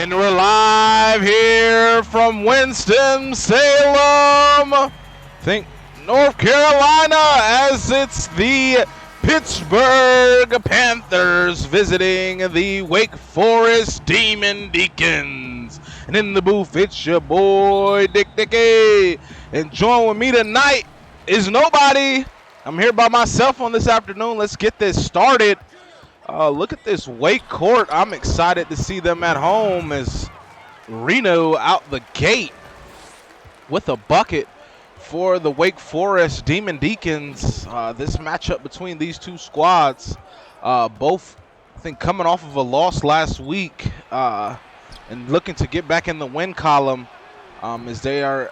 And we're live here from Winston-Salem, think North Carolina, as it's the Pittsburgh Panthers visiting the Wake Forest Demon Deacons. And in the booth, it's your boy, Dicky. And join with me tonight is nobody. I'm here by myself on this afternoon. Let's get this started. Look at this Wake court. I'm excited to see them at home as Reno out the gate with a bucket for the Wake Forest Demon Deacons. This matchup between these two squads, both I think coming off of a loss last week and looking to get back in the win column as they are,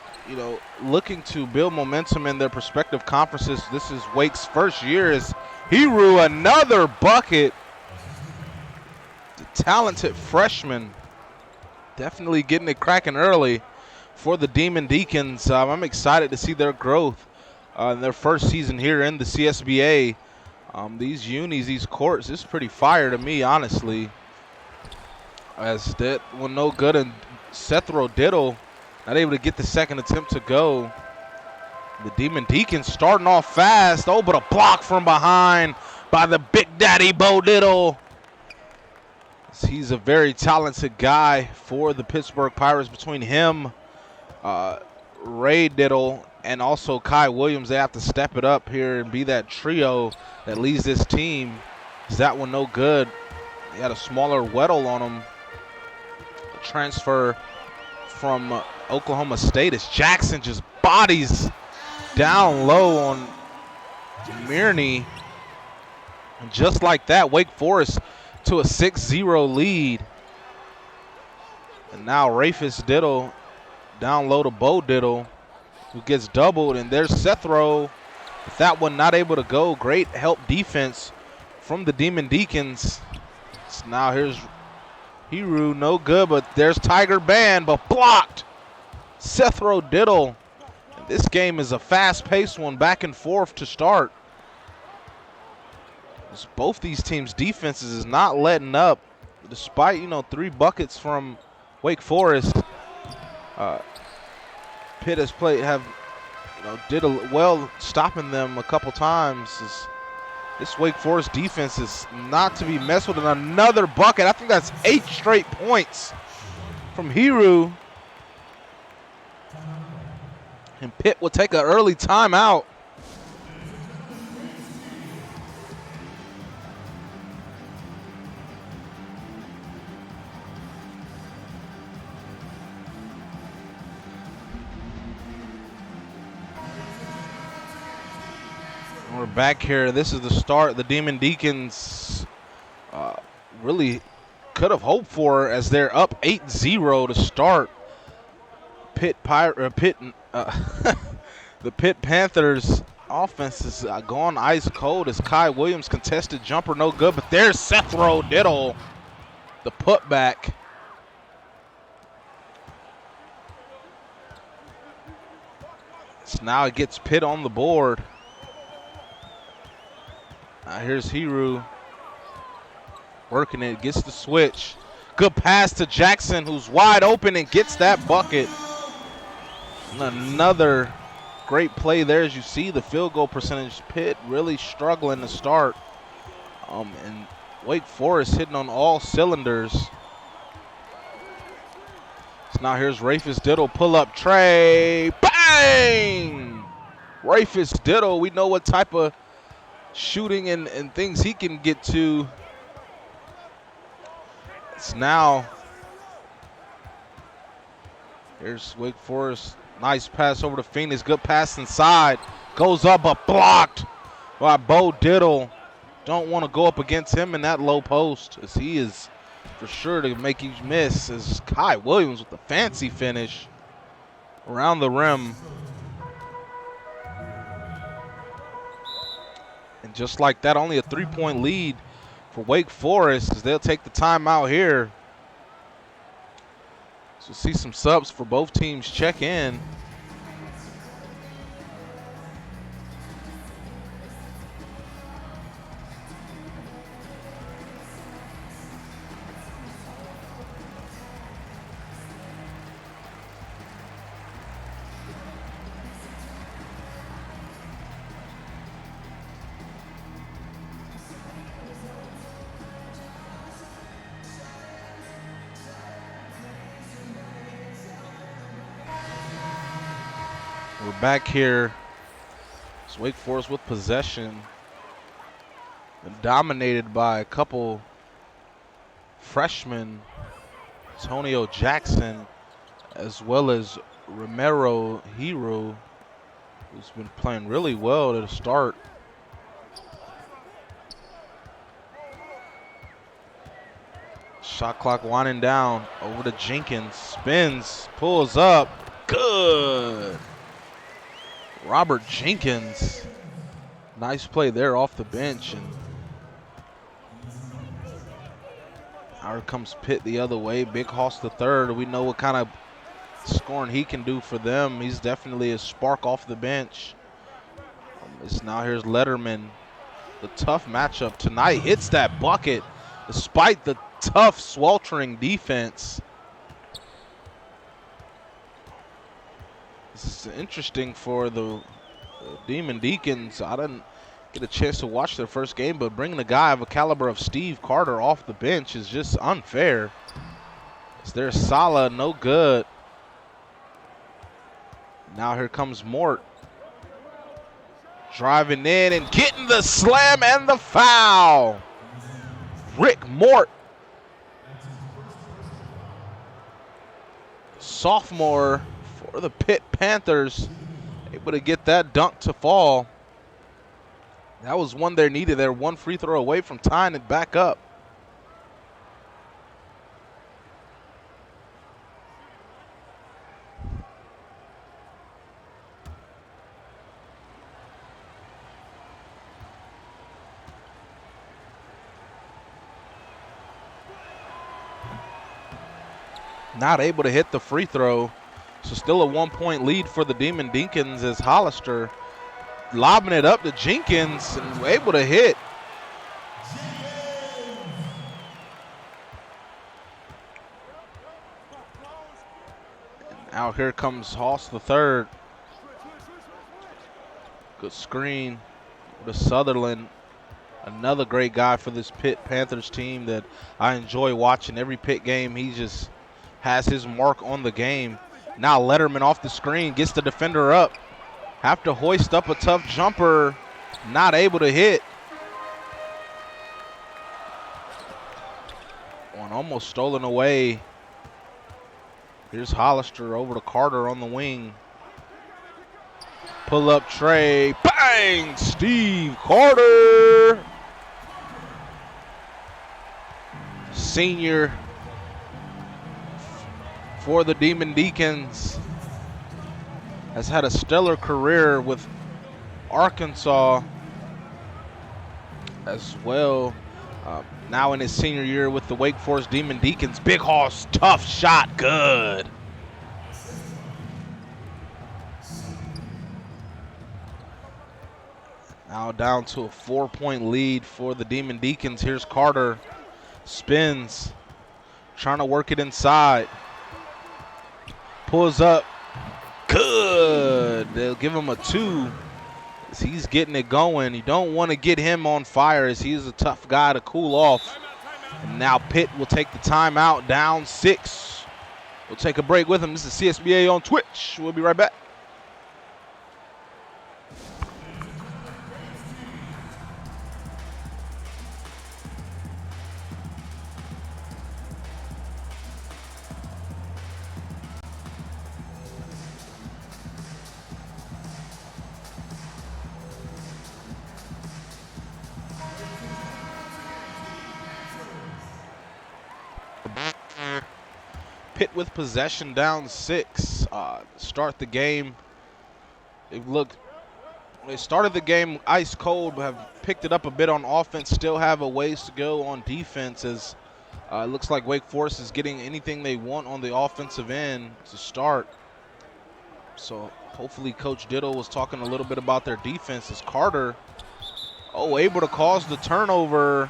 looking to build momentum in their respective conferences. This is Wake's first year as Hiru, another bucket. The talented freshman definitely getting it cracking early for the Demon Deacons. I'm excited to see their growth in their first season here in the CSBA. These unis, these courts, this is pretty fire to me, honestly. As that one no good, and Sethro Diddle not able to get the second attempt to go. The Demon Deacons starting off fast. Oh, but a block from behind by the Big Daddy Bo Diddle. He's a very talented guy for the Pittsburgh Pirates. Between him, Ray Diddle, and also Kai Williams, they have to step it up here and be that trio that leads this team. Is that one no good? He had a smaller Weddle on him. A transfer from Oklahoma State as Jackson just bodies down low on Mirny. And just like that, Wake Forest to a 6-0 lead. And now Rafis Diddle down low to Bo Diddle, who gets doubled, and there's Sethro. With that one not able to go. Great help defense from the Demon Deacons. So now here's Hiru, no good, but there's Tiger Band, but blocked. Sethro Diddle. And this game is a fast-paced one, back and forth to start. Both these teams' defenses is not letting up, despite 3 buckets from Wake Forest. Pitt has did well stopping them a couple times. This Wake Forest defense is not to be messed with. And another bucket. I think that's 8 straight points from Hiru. And Pitt will take an early timeout. We're back here. This is the start the Demon Deacons really could have hoped for, as they're up 8-0 to start. The Pitt Panthers offense is gone ice cold as Kai Williams contested jumper no good, but there's Sethro Diddle, the putback. So now it gets Pitt on the board. Here's Hiru working it, gets the switch. Good pass to Jackson, who's wide open and gets that bucket. And another great play there. As you see the field goal percentage, Pitt really struggling to start. And Wake Forest hitting on all cylinders. So now here's Rafis Diddle, pull up tray, bang! Rafis Diddle, we know what type of shooting and things he can get to. It's now, here's Wake Forest, nice pass over to Phoenix, good pass inside, goes up but blocked by Bo Diddle. Don't want to go up against him in that low post, as he is for sure to make you miss, as Kai Williams with the fancy finish around the rim. And just like that, only a 3-point lead for Wake Forest, as they'll take the timeout here. So we'll see some subs for both teams check in. We're back here. It's Wake Forest with possession. Been dominated by a couple freshmen, Antonio Jackson, as well as Romero Hero, who's been playing really well to the start. Shot clock winding down. Over to Jenkins. Spins. Pulls up. Good. Robert Jenkins. Nice play there off the bench. And here comes Pitt the other way. Big Hoss the third. We know what kind of scoring he can do for them. He's definitely a spark off the bench. Now here's Letterman. The tough matchup tonight. Hits that bucket despite the tough, sweltering defense. This is interesting for the Demon Deacons. I didn't get a chance to watch their first game, but bringing a guy of a caliber of Steve Carter off the bench is just unfair. It's their Sala, no good. Now here comes Mort. Driving in and getting the slam and the foul. Rick Mort. Sophomore for the Pitt Panthers, able to get that dunk to fall. That was one they needed. They're one free throw away from tying it back up. Not able to hit the free throw. So still a 1-point lead for the Demon Deacons as Hollister lobbing it up to Jenkins and able to hit. And out here comes Hoss the third. Good screen to Sutherland. Another great guy for this Pitt Panthers team that I enjoy watching. Every Pitt game, he just has his mark on the game. Now Letterman off the screen, gets the defender up. Have to hoist up a tough jumper, not able to hit. One almost stolen away. Here's Hollister over to Carter on the wing. Pull up tray, bang! Steve Carter. Senior for the Demon Deacons. Has had a stellar career with Arkansas as well. Now in his senior year with the Wake Forest Demon Deacons. Big Hoss, tough shot, good. Now down to a 4-point lead for the Demon Deacons. Here's Carter, spins, trying to work it inside. Pulls up, good. They'll give him a 2 as he's getting it going. You don't want to get him on fire as he's a tough guy to cool off. And now Pitt will take the timeout, down 6. We'll take a break with him. This is CSBA on Twitch. We'll be right back. Pitt with possession, down 6. Start the game. They started the game ice cold, but have picked it up a bit on offense. Still have a ways to go on defense as it looks like Wake Forest is getting anything they want on the offensive end to start. So hopefully Coach Diddle was talking a little bit about their defense as Carter, able to cause the turnover.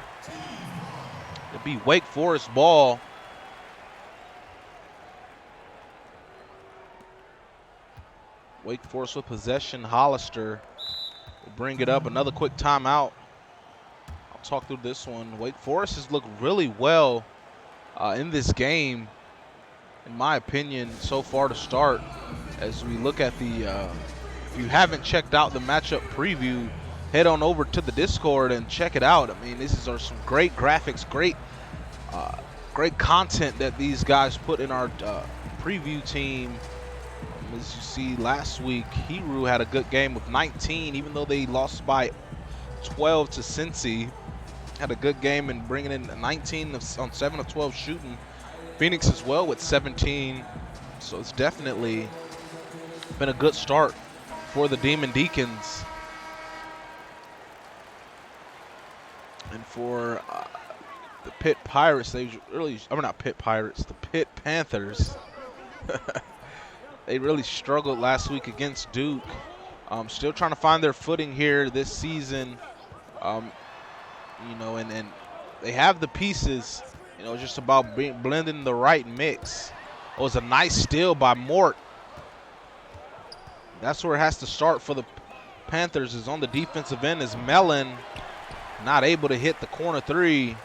It'd be Wake Forest ball. Wake Forest with possession. Hollister will bring it up. Another quick timeout. I'll talk through this one. Wake Forest has looked really well in this game, in my opinion, so far to start. As we look at the if you haven't checked out the matchup preview, head on over to the Discord and check it out. I mean, these are some great graphics, great content that these guys put in our preview team. As you see, last week, Hiru had a good game with 19, even though they lost by 12 to Cincy. Had a good game in bringing in 19 on 7 of 12 shooting. Phoenix as well with 17. So it's definitely been a good start for the Demon Deacons. And for the Pitt Pirates, they really, I mean not Pitt Pirates, the Pitt Panthers. They really struggled last week against Duke. Still trying to find their footing here this season. You know, and they have the pieces. You know, it's just about blending the right mix. It was a nice steal by Mort. That's where it has to start for the Panthers, is on the defensive end, is Mellon not able to hit the corner three.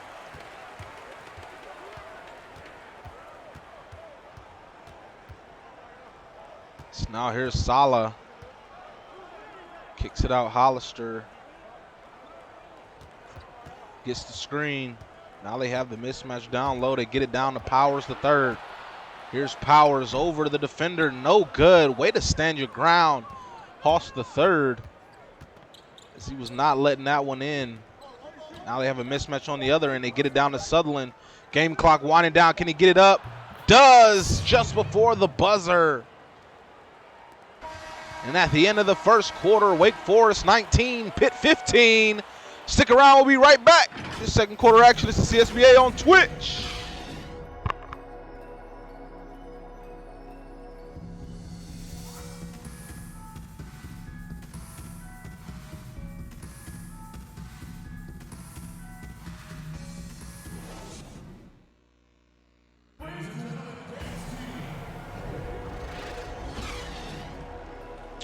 So now here's Sala. Kicks it out, Hollister. Gets the screen. Now they have the mismatch down low. They get it down to Powers the third. Here's Powers over to the defender. No good. Way to stand your ground. Hoss the third, as he was not letting that one in. Now they have a mismatch on the other end. They get it down to Sutherland. Game clock winding down. Can he get it up? Does, just before the buzzer. And at the end of the first quarter, Wake Forest 19, Pitt 15. Stick around, we'll be right back. This second quarter action. This is CSBA on Twitch.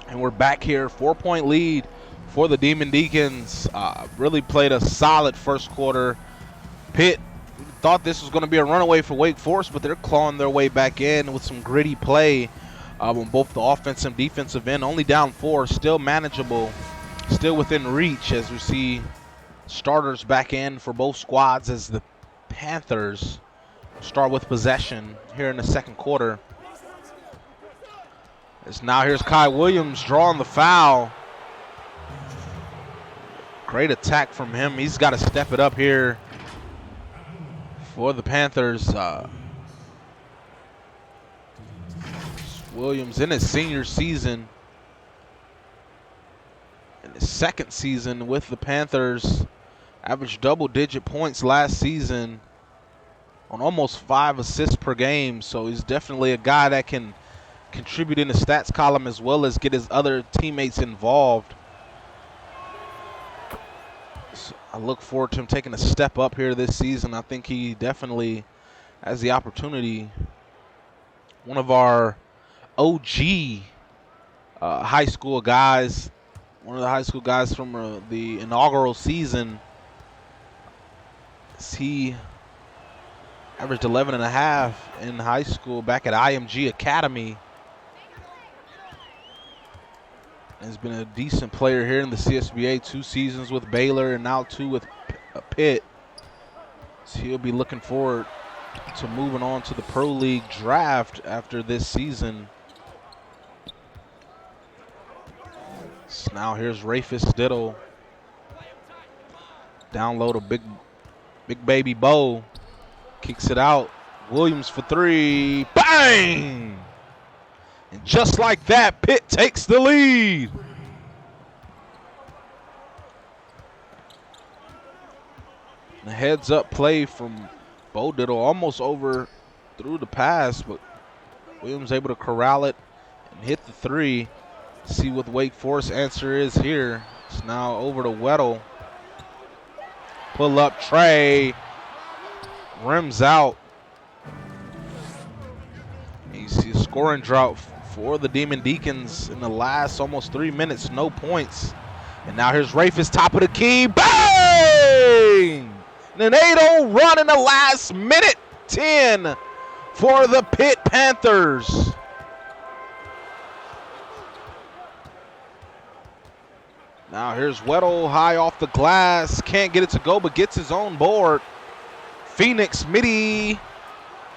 And we're back here, 4-point lead for the Demon Deacons. Really played a solid first quarter. Pitt thought this was going to be a runaway for Wake Forest, but they're clawing their way back in with some gritty play on both the offensive and defensive end. Only down 4, still manageable, still within reach, as we see starters back in for both squads, as the Panthers start with possession here in the second quarter. As now here's Kai Williams drawing the foul. Great attack from him. He's got to step it up here for the Panthers. Williams in his senior season, in his second season with the Panthers, averaged double-digit points last season on almost 5 assists per game. So he's definitely a guy that can contribute in the stats column as well as get his other teammates involved. So I look forward to him taking a step up here this season. I think he definitely has the opportunity. One of our OG high school guys, one of the high school guys from the inaugural season. He averaged 11.5 in high school back at IMG Academy. Has been a decent player here in the CSBA, 2 seasons with Baylor and now 2 with Pitt. So he'll be looking forward to moving on to the Pro League draft after this season. So now here's Rafus Diddle. Down low to Big Baby Bo. Kicks it out. Williams for 3. Bang! And just like that, Pitt takes the lead. And a heads-up play from Bo Diddle, almost over through the pass, but Williams able to corral it and hit the 3. See what the Wake Forest answer is here. It's now over to Weddle. Pull up Trey. Rims out. And you see a scoring drought for the Demon Deacons in the last almost 3 minutes, no points. And now here's Rafus, top of the key, bang! And an 8-0 run in the last minute 10 for the Pitt Panthers. Now here's Weddle high off the glass. Can't get it to go, but gets his own board. Phoenix midi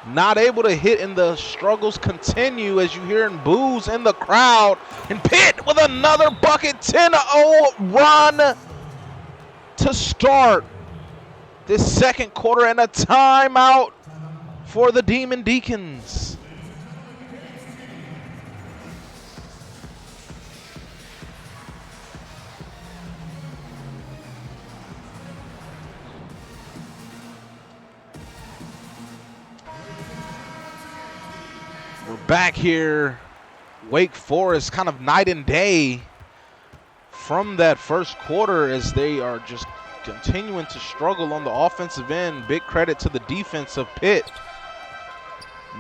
not able to hit, and the struggles continue as you hear in boos in the crowd. And Pitt with another bucket, 10-0 run to start this second quarter, and a timeout for the Demon Deacons. We're back here. Wake Forest kind of night and day from that first quarter as they are just continuing to struggle on the offensive end. Big credit to the defense of Pitt,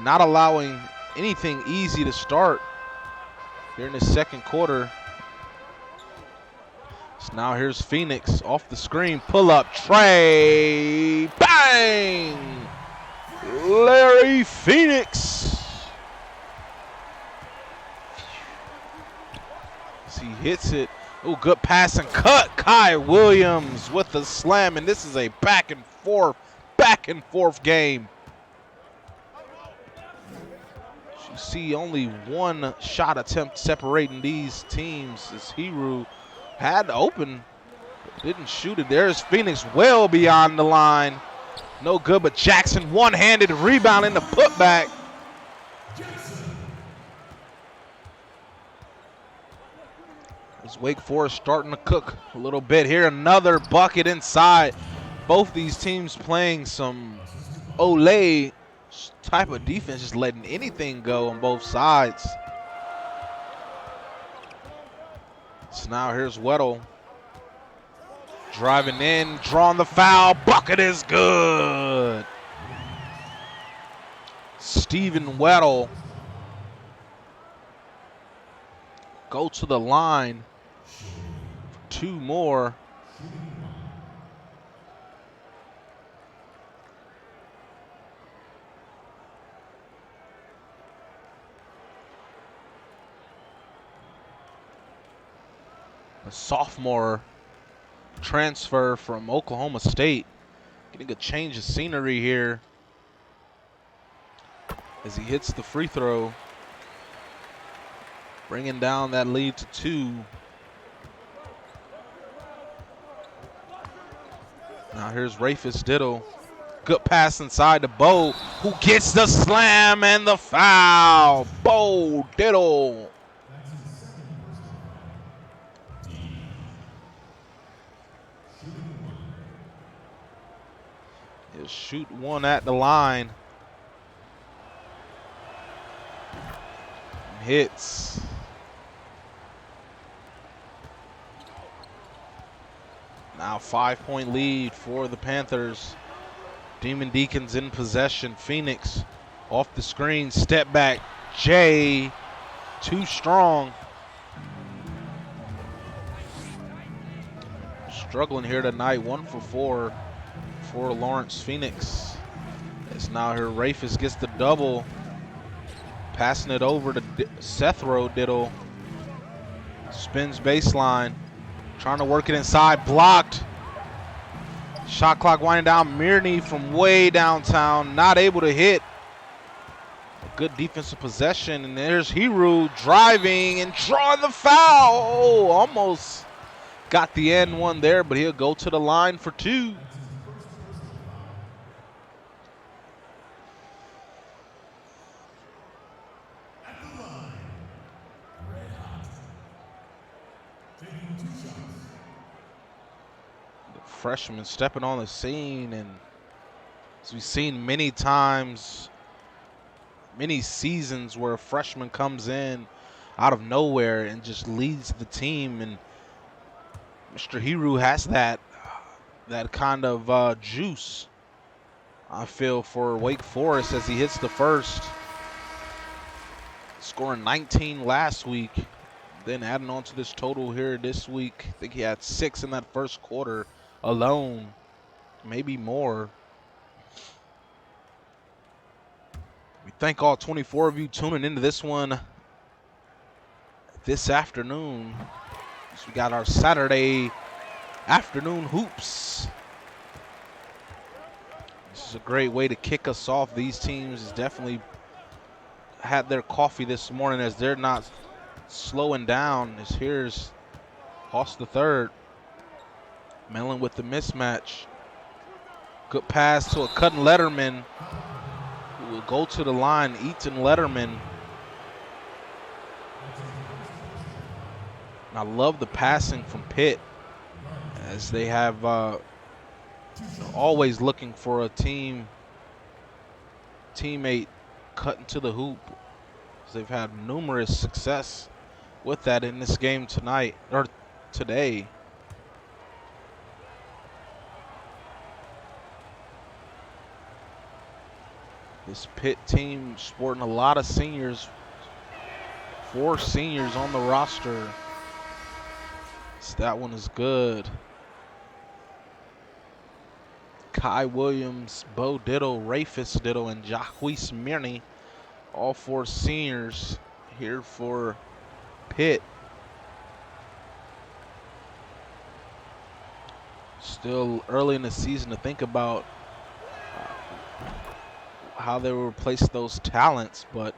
not allowing anything easy to start here in the second quarter. So now here's Phoenix off the screen, pull up, Trey, bang! Larry Phoenix. As he hits it. Oh, good pass and cut. Kai Williams with the slam, and this is a back and forth game. You see only one shot attempt separating these teams as Hiru had open, but didn't shoot it. There's Phoenix well beyond the line. No good, but Jackson one-handed rebound in the putback. As Wake Forest starting to cook a little bit here. Another bucket inside. Both these teams playing some Olay type of defense, just letting anything go on both sides. So now here's Weddle. Driving in, drawing the foul. Bucket is good. Stephen Weddle go to the line for two more. A sophomore transfer from Oklahoma State, getting a change of scenery here as he hits the free throw, bringing down that lead to 2. Now here's Rafus Diddle. Good pass inside to Bo, who gets the slam and the foul. Bo Diddle. He'll shoot one at the line. And hits. Now 5-point lead for the Panthers. Demon Deacons in possession. Phoenix off the screen, step back. Jay, too strong. Struggling here tonight, 1 for 4 for Lawrence Phoenix. It's now here Rafus gets the double. Passing it over to Sethro Diddle. Spins baseline. Trying to work it inside, blocked. Shot clock winding down. Mirny from way downtown, not able to hit. A good defensive possession, and there's Hiru driving and drawing the foul. Oh, almost got the end one there, but he'll go to the line for 2. Freshman stepping on the scene, and as we've seen many times, many seasons where a freshman comes in out of nowhere and just leads the team, and Mr. Hiru has that kind of juice, I feel, for Wake Forest as he hits the first, scoring 19 last week, then adding on to this total here this week. I think he had 6 in that first quarter alone, maybe more. We thank all 24 of you tuning into this one this afternoon. So we got our Saturday afternoon hoops. This is a great way to kick us off. These teams definitely had their coffee this morning as they're not slowing down. As here's Hoss the third. Mellon with the mismatch. Good pass to a cutting Letterman who will go to the line. Eaton Letterman. And I love the passing from Pitt as they have always looking for a teammate cutting to the hoop. They've had numerous success with that in this game tonight or today. This Pitt team sporting a lot of seniors, 4 seniors on the roster. So that one is good. Kai Williams, Bo Diddle, Rafis Diddle, and Jacques Smirny, all 4 seniors here for Pitt. Still early in the season to think about how they will replace those talents, but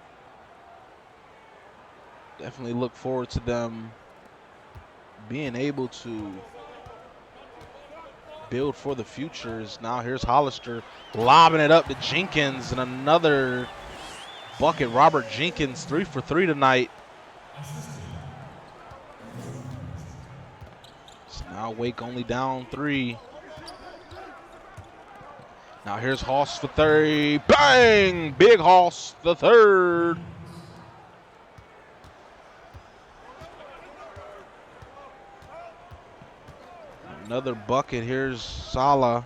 definitely look forward to them being able to build for the future. Now here's Hollister lobbing it up to Jenkins, and another bucket. Robert Jenkins 3 for 3 tonight. So now Wake only down 3. Now here's Hoss for 3. Bang! Big Hoss the third. Another bucket. Here's Sala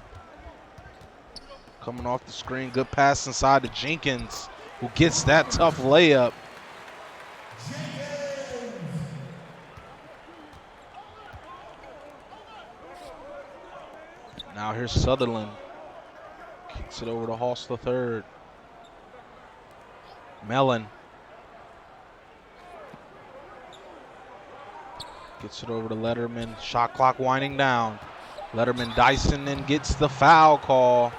coming off the screen. Good pass inside to Jenkins, who gets that tough layup. Now here's Sutherland. Kicks it over to Hoss the third. Mellon gets it over to Letterman. Shot clock winding down. Letterman Dyson and gets the foul call.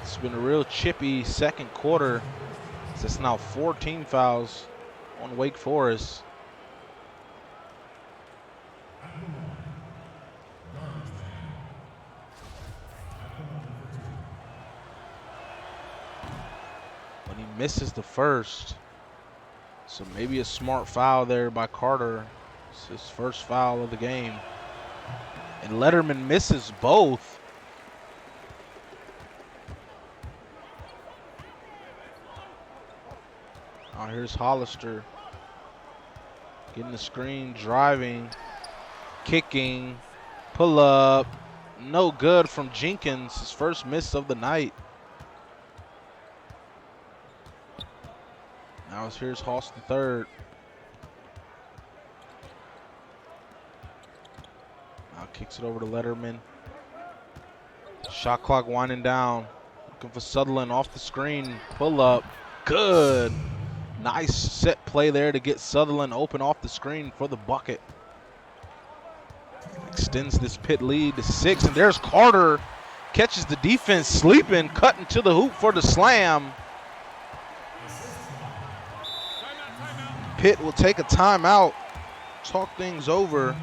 It's been a real chippy second quarter. It's now 14 fouls on Wake Forest. When he misses the first, so maybe a smart foul there by Carter. It's his first foul of the game. And Letterman misses both. Now here's Hollister getting the screen, driving, kicking, pull up. No good from Jenkins, his first miss of the night. Now here's Hoss the third. Now kicks it over to Letterman. Shot clock winding down. Looking for Sutherland off the screen. Pull up. Good. Nice set play there to get Sutherland open off the screen for the bucket. Extends this Pitt lead to 6. And there's Carter. Catches the defense sleeping. Cutting to the hoop for the slam. Pitt will take a timeout. Talk things over.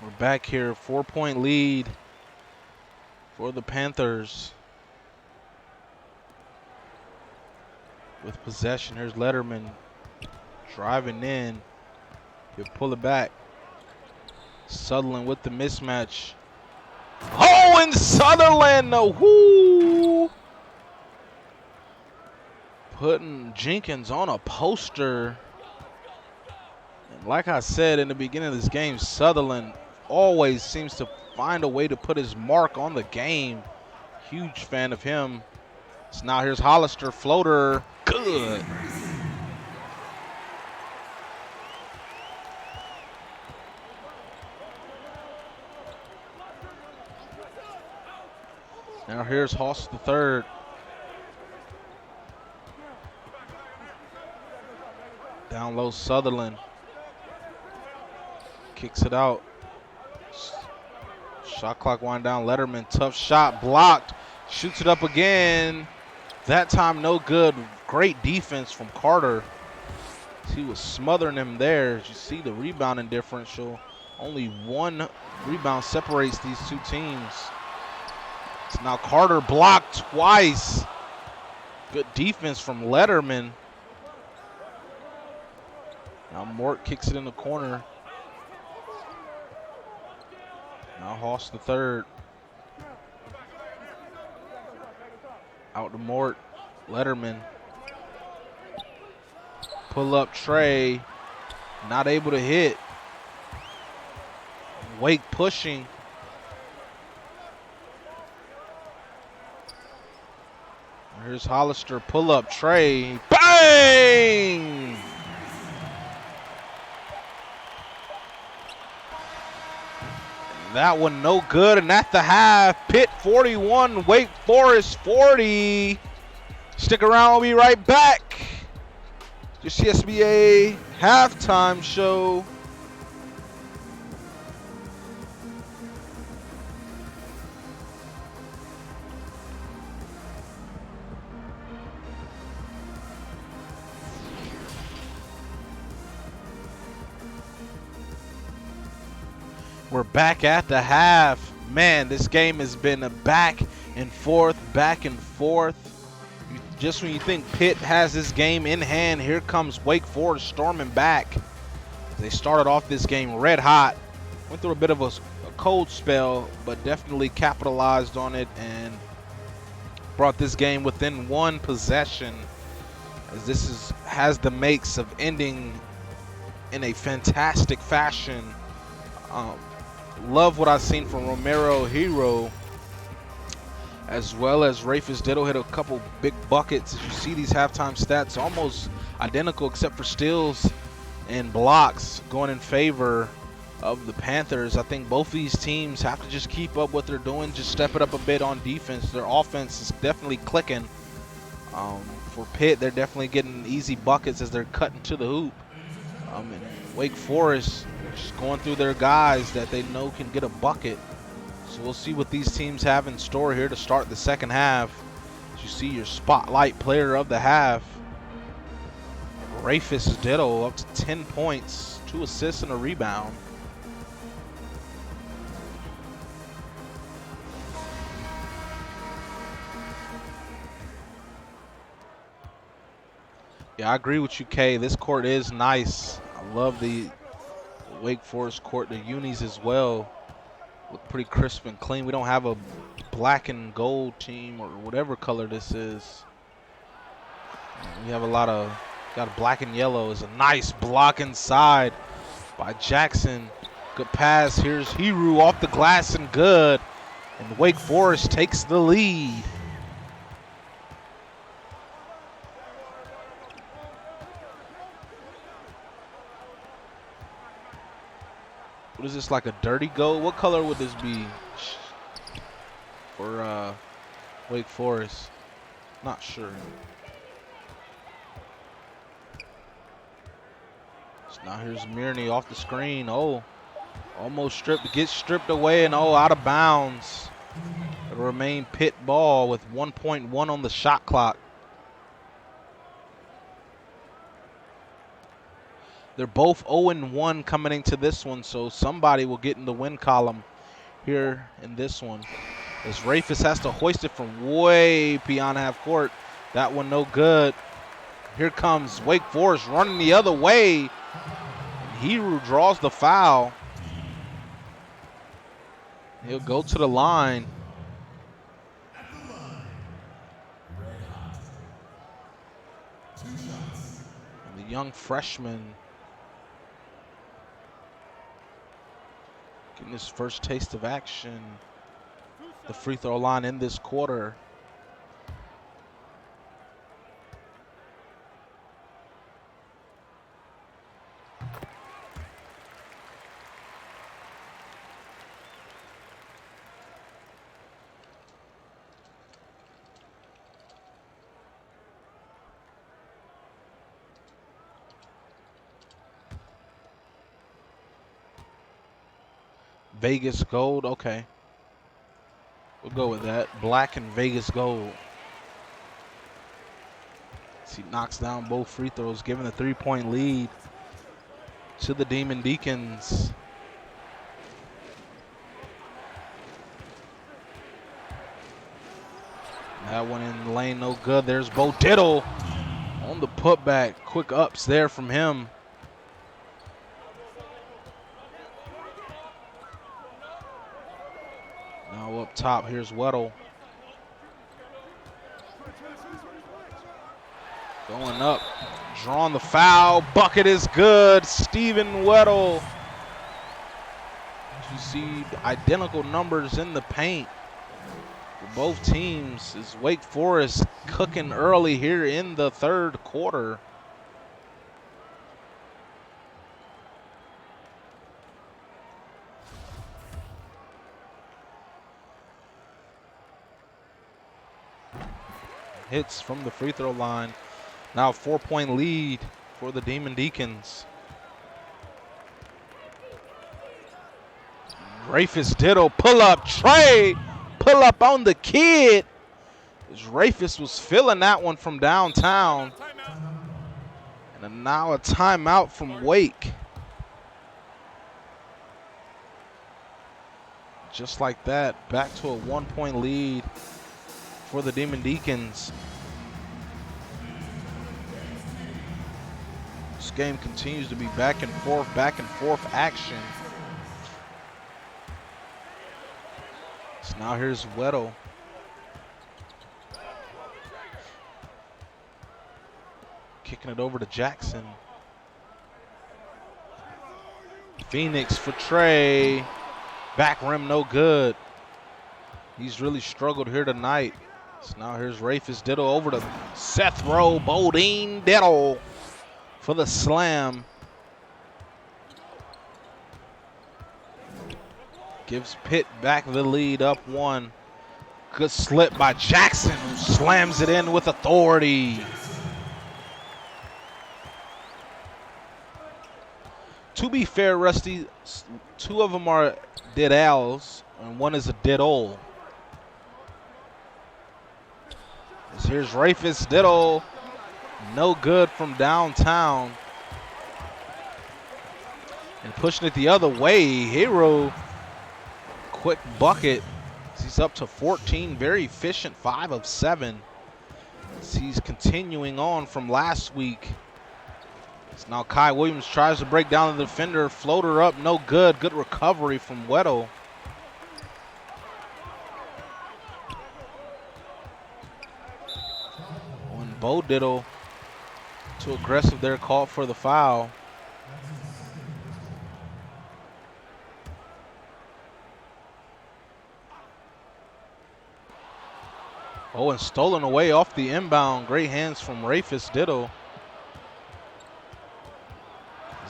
We're back here, 4-point lead for the Panthers. With possession, here's Letterman driving in. He'll pull it back. Sutherland with the mismatch. Oh, and Sutherland, whoo! Putting Jenkins on a poster. And like I said in the beginning of this game, Sutherland always seems to find a way to put his mark on the game. Huge fan of him. So now here's Hollister, floater, good. Now here's Hoss the third. Down low, Sutherland. Kicks it out. Shot clock wind down, Letterman, tough shot, blocked. Shoots it up again. That time no good. Great defense from Carter. He was smothering him there. As you see the rebounding differential. Only one rebound separates these two teams. So now Carter blocked twice. Good defense from Letterman. Now Mort kicks it in the corner. Now Hoss the third. Out to Mort. Letterman. Pull up Trey. Not able to hit. Wake pushing. Here's Hollister. Pull up Trey. Bang! That one no good, and at the half, Pitt 41, Wake Forest 40. Stick around, we'll be right back. Your CSBA halftime show. We're back at the half. Man, this game has been a back and forth. Just when you think Pitt has this game in hand, here comes Wake Forest storming back. They started off this game red hot. Went through a bit of a cold spell, but definitely capitalized on it and brought this game within one possession. As this has the makes of ending in a fantastic fashion. Love what I've seen from Romero Hero, as well as Rafis Ditto hit a couple big buckets. As you see these halftime stats almost identical except for steals and blocks going in favor of the Panthers. I think both these teams have to just keep up what they're doing, just step it up a bit on defense. Their offense is definitely clicking. For Pitt, they're definitely getting easy buckets as they're cutting to the hoop. And Wake Forest just going through their guys that they know can get a bucket. So we'll see what these teams have in store here to start the second half. As you see your spotlight player of the half, Rafis Ditto, up to 10 points, 2 assists and a rebound. Yeah, I agree with you, Kay. This court is nice. I love the Wake Forest court, the unis as well. Look pretty crisp and clean. We don't have a black and gold team or whatever color this is. We have got a black and yellow. Is a nice block inside by Jackson. Good pass. Here's Hiru off the glass and good. And Wake Forest takes the lead. What is this, like a dirty gold? What color would this be for Wake Forest? Not sure. So now here's Mirny off the screen. Oh, almost gets stripped away and out of bounds. It'll remain Pitt ball with 1.1 on the shot clock. They're both 0-1 coming into this one, so somebody will get in the win column here in this one. As Rafis has to hoist it from way beyond half court. That one no good. Here comes Wake Forest running the other way. And Hiru draws the foul. He'll go to the line. And the young freshman getting his first taste of action. The free throw line in this quarter. Vegas gold. Okay. We'll go with that. Black and Vegas gold. He knocks down both free throws, giving a 3-point lead to the Demon Deacons. That one in the lane, no good. There's Bo Diddle on the putback. Quick ups there from him. Now up top, here's Weddle. Going up, drawing the foul. Bucket is good. Stephen Weddle. You see identical numbers in the paint for both teams. Is Wake Forest cooking early here in the third quarter. Hits from the free throw line. Now a 4-point lead for the Demon Deacons. Rafus Diddle, pull up, Trey, pull up on the kid. As Rafus was feeling that one from downtown. And now a timeout from Wake. Just like that, back to a 1-point lead for the Demon Deacons. This game continues to be back and forth action. So now here's Weddle. Kicking it over to Jackson. Phoenix for Trey. Back rim no good. He's really struggled here tonight. So now here's Rafus Diddle over to Seth Rowe. Bodine Diddle for the slam. Gives Pitt back the lead up one. Good slip by Jackson, who slams it in with authority. To be fair, Rusty, 2 of them are Diddles and 1 is a Diddle. Here's Rafus Diddle. No good from downtown. And pushing it the other way. Hero. Quick bucket. He's up to 14. Very efficient. 5 of 7. He's continuing on from last week. So now Kai Williams tries to break down the defender. Floater up. No good. Good recovery from Weddle. Bo Diddle too aggressive there, called for the foul. Oh, and stolen away off the inbound. Great hands from Rafus Diddle.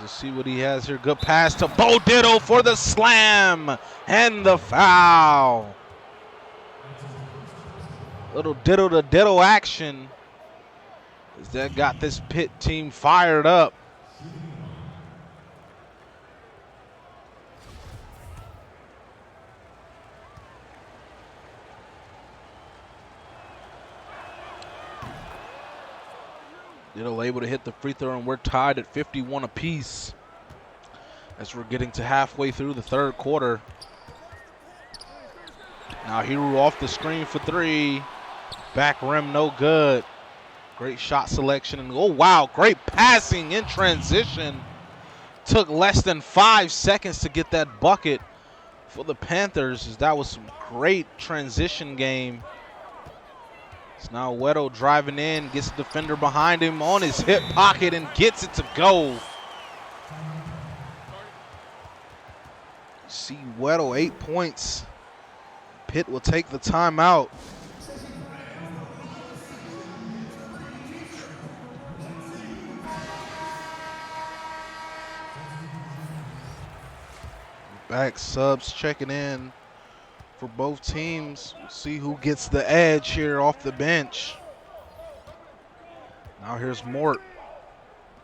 Let's see what he has here. Good pass to Bo Diddle for the slam and the foul. Little diddle to diddle action. That got this Pitt team fired up. Diddle able to hit the free throw, and we're tied at 51 apiece as we're getting to halfway through the third quarter. Now Hero off the screen for 3. Back rim no good. Great shot selection, and oh wow, great passing in transition. Took less than 5 seconds to get that bucket for the Panthers, as that was some great transition game. So now Weddle driving in, gets the defender behind him on his hip pocket and gets it to go. See Weddle, 8 points. Pitt will take the timeout. Back subs checking in for both teams. We'll see who gets the edge here off the bench. Now here's Mort.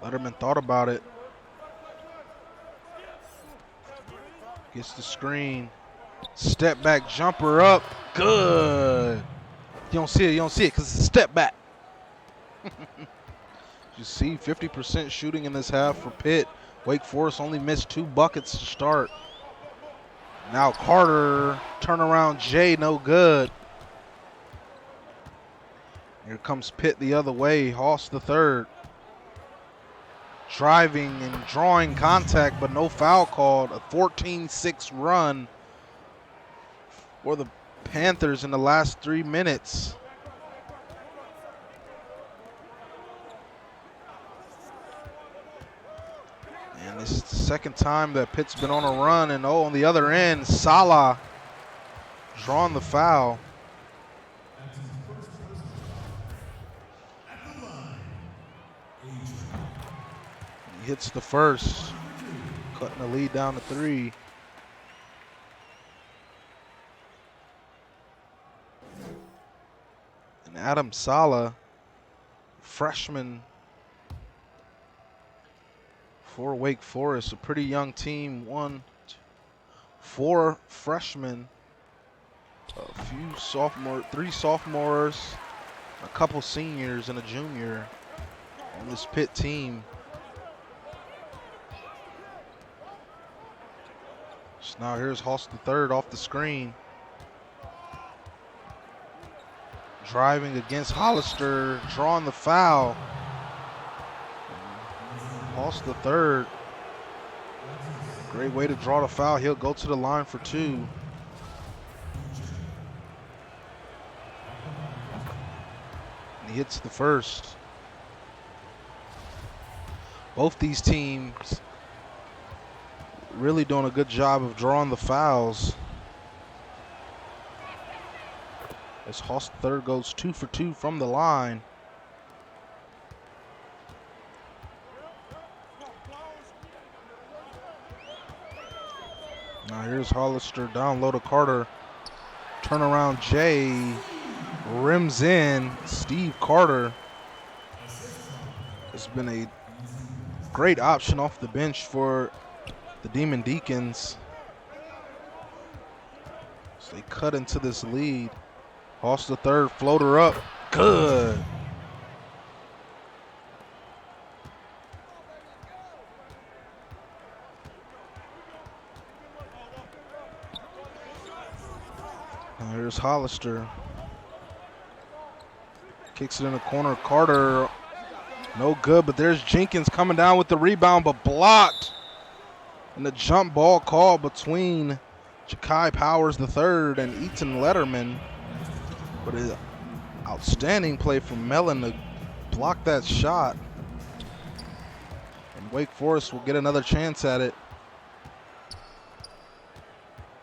Letterman thought about it. Gets the screen. Step back, jumper up. Good. You don't see it because it's a step back. You see 50% shooting in this half for Pitt. Wake Forest only missed 2 buckets to start. Now Carter, turnaround Jay, no good. Here comes Pitt the other way. Hoss the third. Driving and drawing contact, but no foul called. A 14-6 run for the Panthers in the last 3 minutes. And this is the second time that Pitt's been on a run. And on the other end, Salah drawing the foul. He hits the first, cutting the lead down to 3. And Adam Salah, freshman for Wake Forest, a pretty young team. 4 freshmen, a few sophomores, 3 sophomores, a couple seniors, and a junior on this Pitt team. So now here's Hoss the third off the screen. Driving against Hollister, drawing the foul. Hoss the third. Great way to draw the foul. He'll go to the line for 2. And he hits the first. Both these teams really doing a good job of drawing the fouls. As Hoss the third goes 2 for 2 from the line. Now here's Hollister, down low to Carter. Turnaround Jay, rims in. Steve Carter has been a great option off the bench for the Demon Deacons. So they cut into this lead. Hoss the third, floater up, good. Now here's Hollister. Kicks it in the corner. Carter, no good, but there's Jenkins coming down with the rebound, but blocked. And the jump ball call between Ja'Kai Powers III and Eaton Letterman. But an outstanding play from Mellon to block that shot. And Wake Forest will get another chance at it.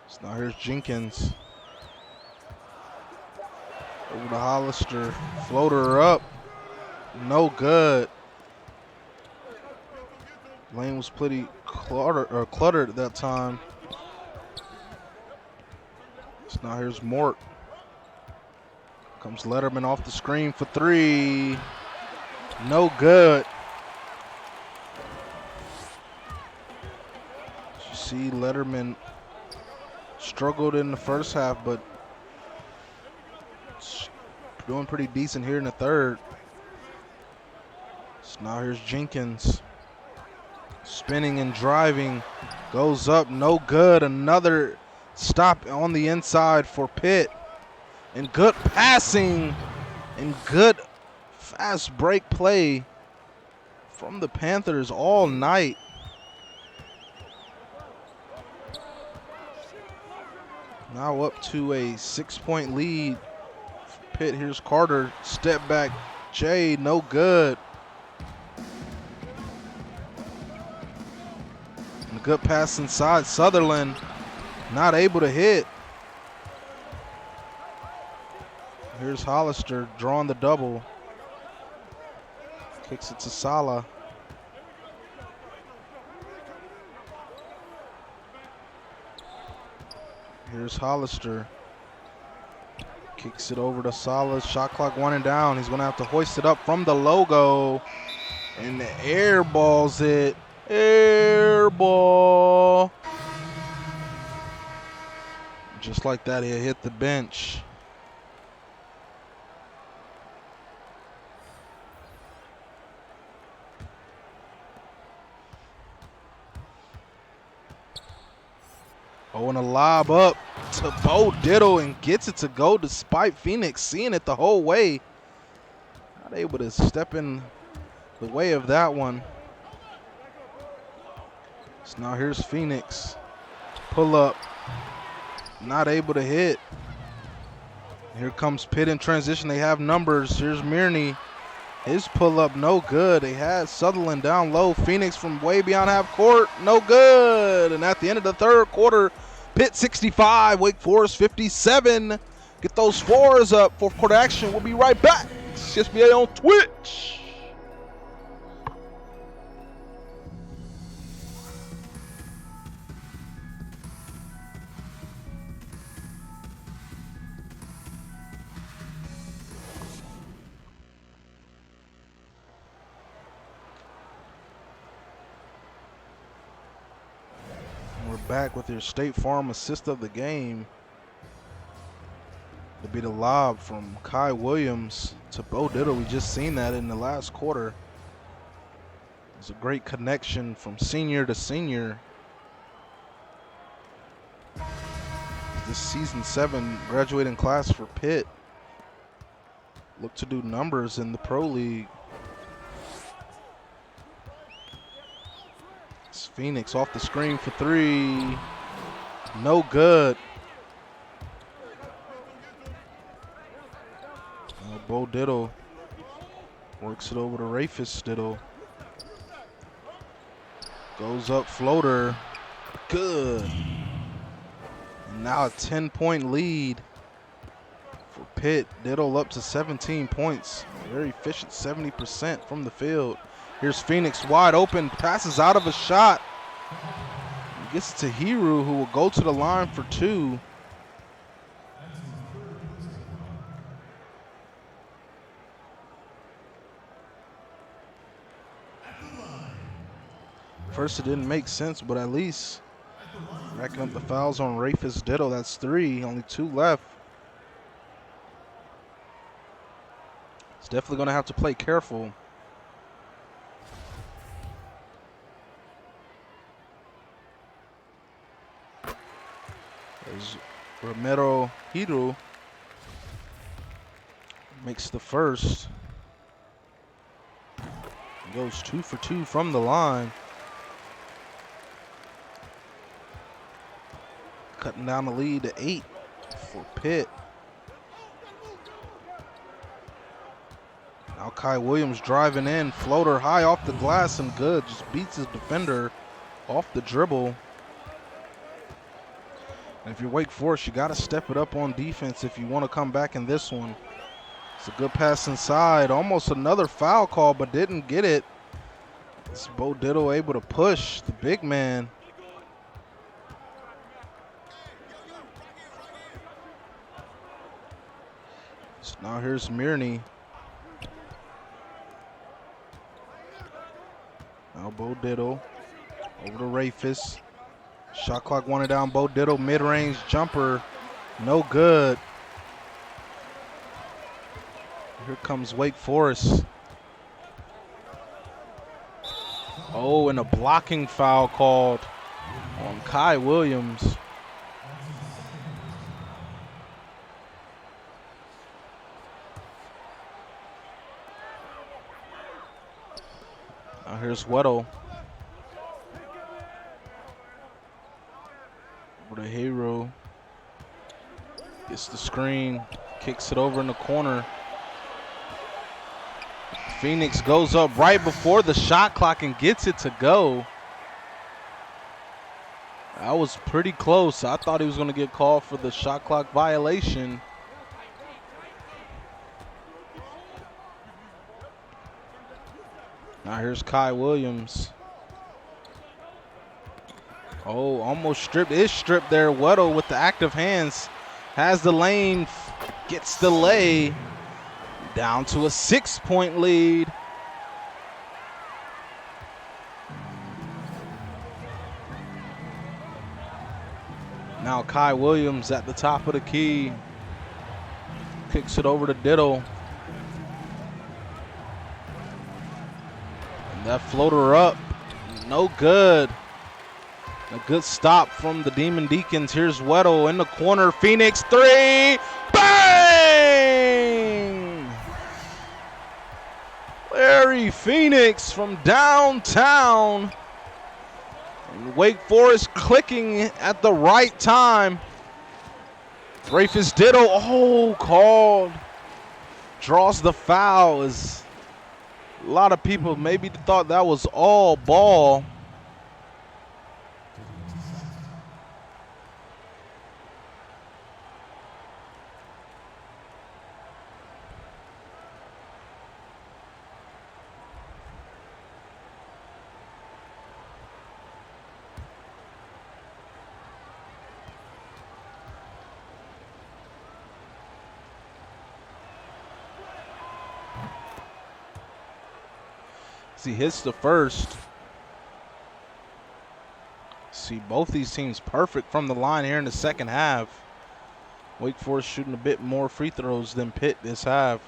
So now here's Jenkins. Over to Hollister. Floater up. No good. Lane was pretty cluttered at that time. So now here's Mort. Comes Letterman off the screen for 3. No good. You see Letterman struggled in the first half, but doing pretty decent here in the third. So now here's Jenkins. Spinning and driving. Goes up, no good. Another stop on the inside for Pitt. And good passing and good fast break play from the Panthers all night. Now up to a 6-point lead for Pitt. Here's Carter, step back, Jay, no good. And a good pass inside, Sutherland not able to hit. Here's Hollister drawing the double. Kicks it to Salah. Here's Hollister. Kicks it over to Salah. Shot clock winding down. He's going to have to hoist it up from the logo. And airballs it. Air ball. Just like that, he hit the bench. Oh, and a lob up to Bo Diddle and gets it to go despite Phoenix seeing it the whole way. Not able to step in the way of that one. So now here's Phoenix. Pull up. Not able to hit. Here comes Pitt in transition. They have numbers. Here's Mirny. His pull up, no good. They had Sutherland down low. Phoenix from way beyond half court, no good. And at the end of the third quarter, Pitt 65, Wake Forest 57. Get those fours up. Fourth quarter action. We'll be right back. It's Csba on Twitch. We're back with your State Farm assist of the game. To be the lob from Kai Williams to Bo Diddle. We just seen that in the last quarter. It's a great connection from senior to senior. This season 7 graduating class for Pitt look to do numbers in the pro league. It's Phoenix off the screen for three. No good. Bo Diddle works it over to Rafis Diddle. Goes up floater. Good. And now a 10-point lead for Pitt. Diddle up to 17 points. Very efficient, 70% from the field. Here's Phoenix wide open. Passes out of a shot. He gets to Hiru, who will go to the line for two. First, it didn't make sense, but at least racking up the fouls on Rafis Diddle. That's three, only two left. He's definitely going to have to play careful. There's Romero Hiru. Makes the first. Goes 2 for 2 from the line. Cutting down the lead to 8 for Pitt. Now Kai Williams driving in. Floater high off the glass and good. Just beats his defender off the dribble. And if you're Wake Forest, you got to step it up on defense if you want to come back in this one. It's a good pass inside. Almost another foul call, but didn't get it. It's Bo Diddle able to push the big man. So now here's Mirny. Now Bo Diddle over to Rafis. Shot clock wanted down. Bo Diddle mid-range jumper, no good. Here comes Wake Forest. Oh, and a blocking foul called on Kai Williams. Now here's Weddle. Over to Hero. Gets the screen. Kicks it over in the corner. Phoenix goes up right before the shot clock and gets it to go. That was pretty close. I thought he was going to get called for the shot clock violation. Now here's Kai Williams. Oh, almost stripped. Is stripped there. Weddle with the active hands. Has the lane. Gets the lay. Down to a 6-point lead. Now Kai Williams at the top of the key. Kicks it over to Diddle. And that floater up, no good. A good stop from the Demon Deacons. Here's Weddle in the corner. Phoenix three. Bang! Larry Phoenix from downtown. And Wake Forest clicking at the right time. Rafus Diddle, oh, called. Draws the foul. As a lot of people maybe thought that was all ball. He hits the first. See both these teams perfect from the line here in the second half. Wake Forest shooting a bit more free throws than Pitt this half.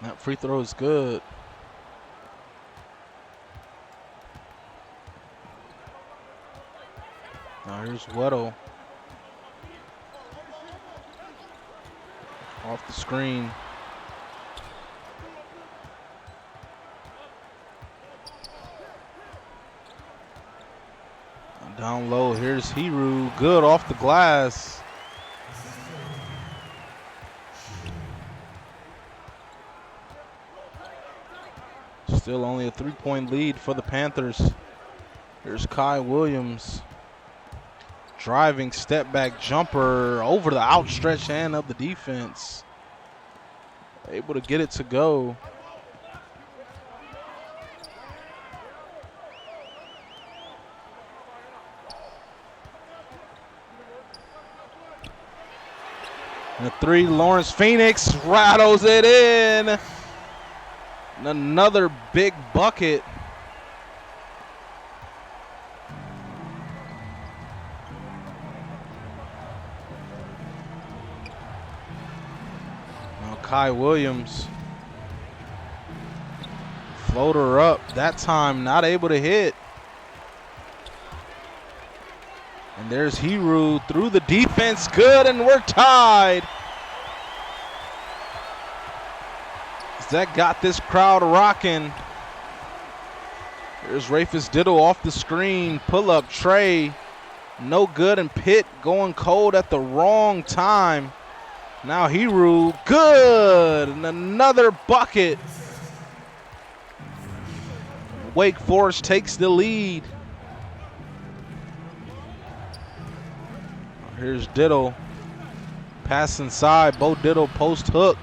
That free throw is good. Now here's Weddle. Off the screen. Down low, here's Hiru. Good off the glass. Still only a 3-point lead for the Panthers. Here's Kai Williams. Driving step back jumper over the outstretched hand of the defense. Able to get it to go. And the three, Lawrence Phoenix rattles it in. And another big bucket. Kai Williams. Floater up, that time not able to hit. And there's Hiru through the defense, good, and we're tied. That got this crowd rocking. There's Rafus Diddle off the screen, pull up tray, no good, and Pitt going cold at the wrong time. Now Hiru, good, and another bucket. Wake Forest takes the lead. Here's Diddle, pass inside, Bo Diddle post hook,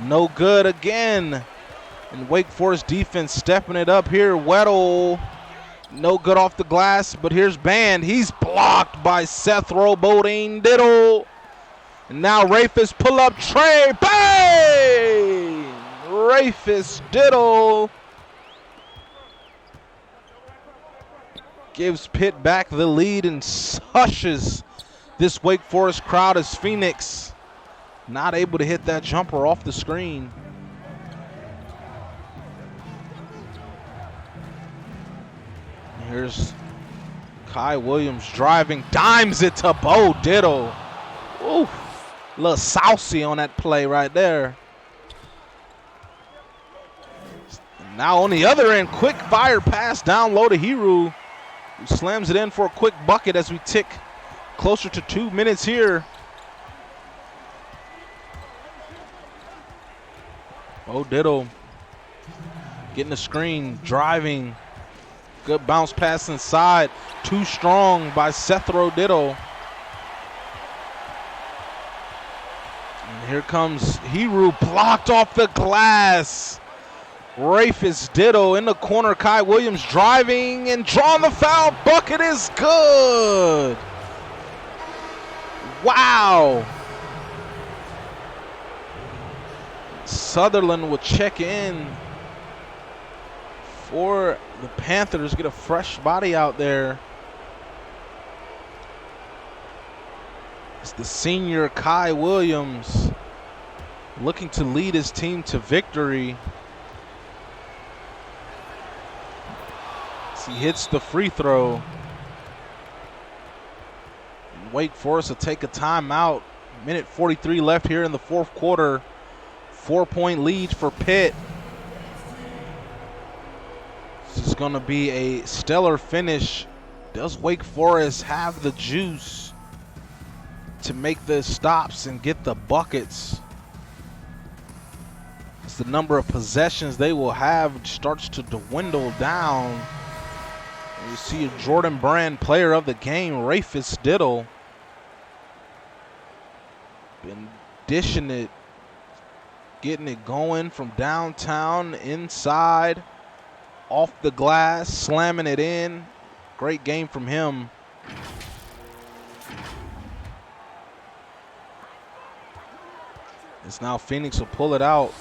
no good again. And Wake Forest defense stepping it up here. Weddle, no good off the glass, but here's Band. He's blocked by Seth Robodine Diddle. And now Rafus pull up tray, bang! Rafus Diddle gives Pitt back the lead and hushes this Wake Forest crowd as Phoenix not able to hit that jumper off the screen. Here's Kai Williams driving, dimes it to Bo Diddle. Ooh. A little saucy on that play right there. Now on the other end, quick fire pass down low to Hiru, who slams it in for a quick bucket as we tick closer to 2 minutes here. Bo Diddle getting the screen, driving. Good bounce pass inside. Too strong by Seth Diddle. And here comes Hiru, blocked off the glass. Rafus Diddle in the corner. Kai Williams driving and drawing the foul. Bucket is good. Wow. Sutherland will check in for the Panthers. Get a fresh body out there. It's the senior Kai Williams looking to lead his team to victory. As he hits the free throw. Wake Forest will take a timeout. Minute 43 left here in the fourth quarter. 4-point lead for Pitt. This is going to be a stellar finish. Does Wake Forest have the juice to make the stops and get the buckets? As the number of possessions they will have starts to dwindle down. And you see a Jordan Brand player of the game, Rafis Diddle, been dishing it, getting it going from downtown, inside, off the glass, slamming it in. Great game from him. It's now Phoenix will pull it out.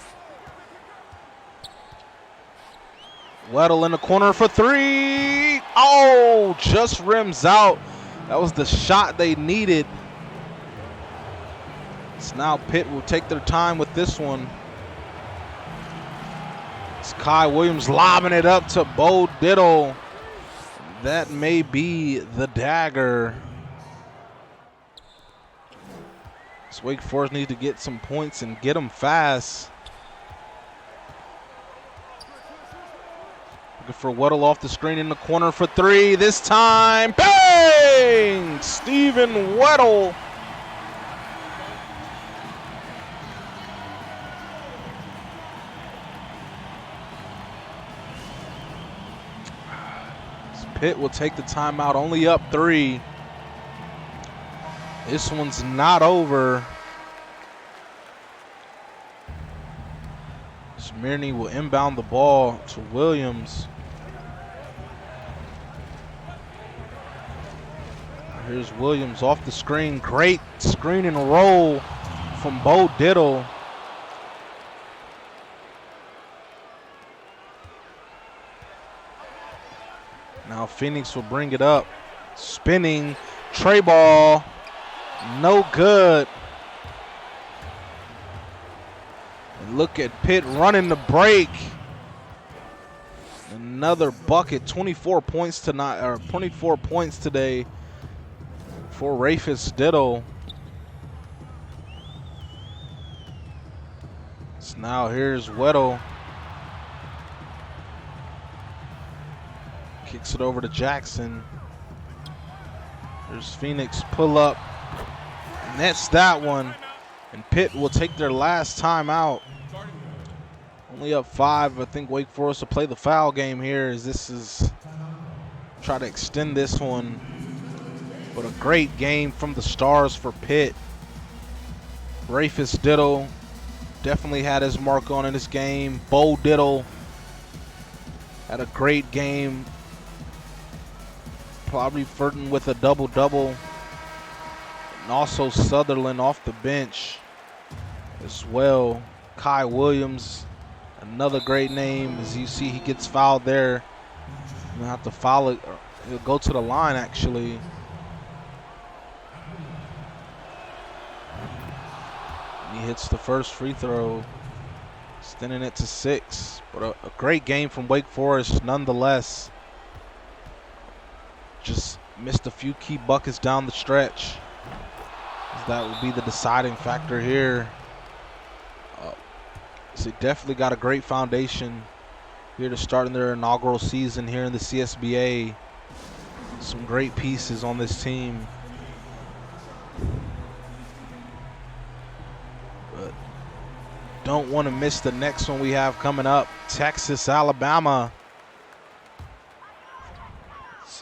Weddle in the corner for three. Oh, just rims out. That was the shot they needed. So now Pitt will take their time with this one. It's Kai Williams lobbing it up to Bo Diddle. That may be the dagger. So Wake Forest needs to get some points and get them fast. Looking for Weddle off the screen in the corner for three. This time, bang! Stephen Weddle. Pitt will take the timeout, only up 3. This one's not over. Smirny will inbound the ball to Williams. Here's Williams off the screen. Great screen and roll from Bo Diddle. Now Phoenix will bring it up. Spinning, tray ball, no good. And look at Pitt running the break. Another bucket, 24 points tonight, or 24 points today for Rafis Diddle. So now here's Weddle. Kicks it over to Jackson. There's Phoenix pull up. Nets that one. And Pitt will take their last time out. Only up 5. I think Wake Forest will play the foul game here as this is try to extend this one. But a great game from the Stars for Pitt. Rafis Diddle definitely had his mark on in this game. Bo Diddle had a great game. Probably flirting with a double-double. And also Sutherland off the bench as well. Kai Williams, another great name. As you see, he gets fouled there. He'll have to foul it. He'll go to the line, actually. He hits the first free throw, extending it to 6. But a great game from Wake Forest nonetheless. Just missed a few key buckets down the stretch. That would be the deciding factor here. So they definitely got a great foundation here to start in their inaugural season here in the CSBA. Some great pieces on this team. But don't want to miss the next one we have coming up. Texas, Alabama.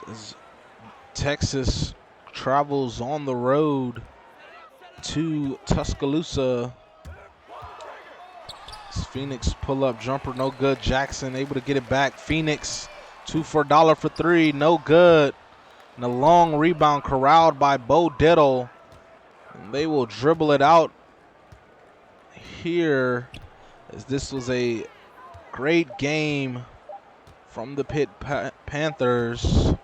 As Texas travels on the road to Tuscaloosa. Phoenix pull-up jumper, no good. Jackson able to get it back. Phoenix, 2 for $1 for 3, no good. And a long rebound corralled by Bo Diddle. And they will dribble it out here. as this was a great game from the Pitt Panthers.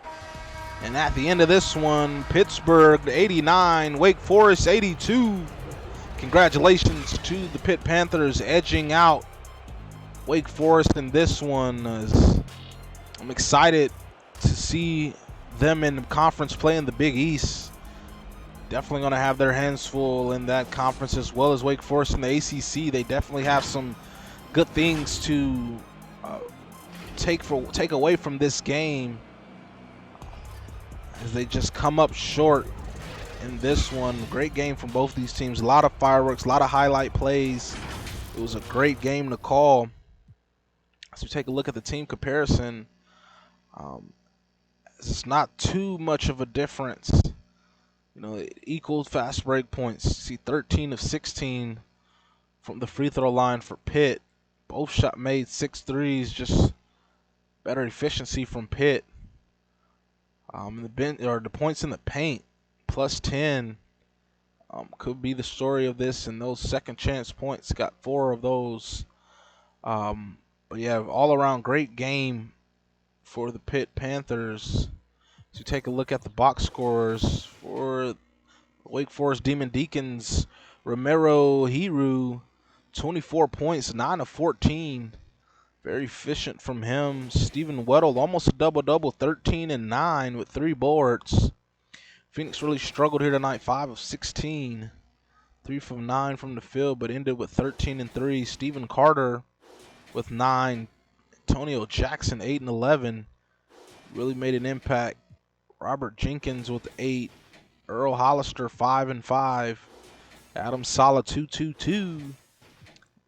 And at the end of this one, Pittsburgh 89, Wake Forest 82. Congratulations to the Pitt Panthers edging out Wake Forest in this one. I'm excited to see them in conference play in the Big East. Definitely going to have their hands full in that conference, as well as Wake Forest in the ACC. They definitely have some good things to take away from this game, as they just come up short in this one. Great game from both these teams. A lot of fireworks, a lot of highlight plays. It was a great game to call. As we take a look at the team comparison, it's not too much of a difference. You know, it equaled fast break points. See, 13 of 16 from the free throw line for Pitt. Both shot made 6 threes, just better efficiency from Pitt. The points in the paint, plus 10, could be the story of this. And those second chance points, got 4 of those. But yeah, all around great game for the Pitt Panthers. So take a look at the box scores for Wake Forest Demon Deacons. Romero Hiru, 24 points, 9 of 14. Very efficient from him. Stephen Weddle, almost a double-double, 13 and 9 with 3 boards. Phoenix really struggled here tonight, 5 of 16. 3 from 9 from the field, but ended with 13 and 3. Stephen Carter with 9. Antonio Jackson, 8 and 11. Really made an impact. Robert Jenkins with 8. Earl Hollister, 5 and 5. Adam Sala, 2.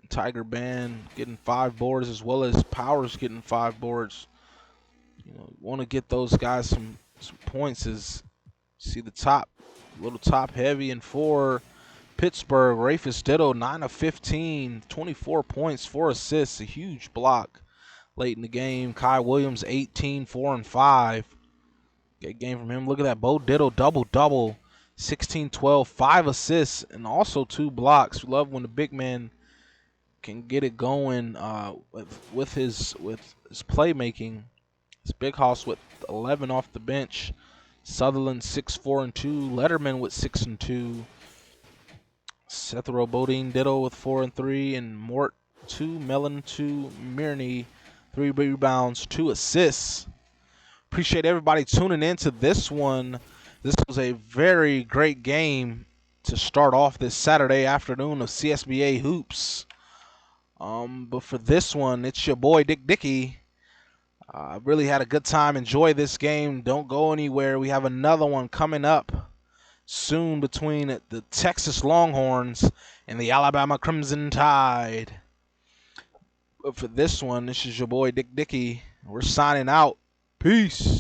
Tiger Band getting 5 boards, as well as Powers getting 5 boards. You know, want to get those guys some points. As see the top, a little top heavy. And for Pittsburgh, Rafus Ditto, 9 of 15, 24 points, 4 assists, a huge block late in the game. Kai Williams, 18, 4 and 5. Good game from him. Look at that, Bo Ditto, double-double, 16, 12, 5 assists, and also 2 blocks. We love when the big man can get it going with his playmaking. It's Big House with 11 off the bench. Sutherland 6, 4 and 2. Letterman with 6 and 2. Seth Bodine ditto with 4 and 3, and Mort 2, Mellon 2, Mirny 3 rebounds, 2 assists. Appreciate everybody tuning in to this one. This was a very great game to start off this Saturday afternoon of CSBA hoops. But for this one, it's your boy Dick Dickey. I really had a good time. Enjoy this game. Don't go anywhere. We have another one coming up soon between the Texas Longhorns and the Alabama Crimson Tide. But for this one, this is your boy Dick Dickey. We're signing out. Peace.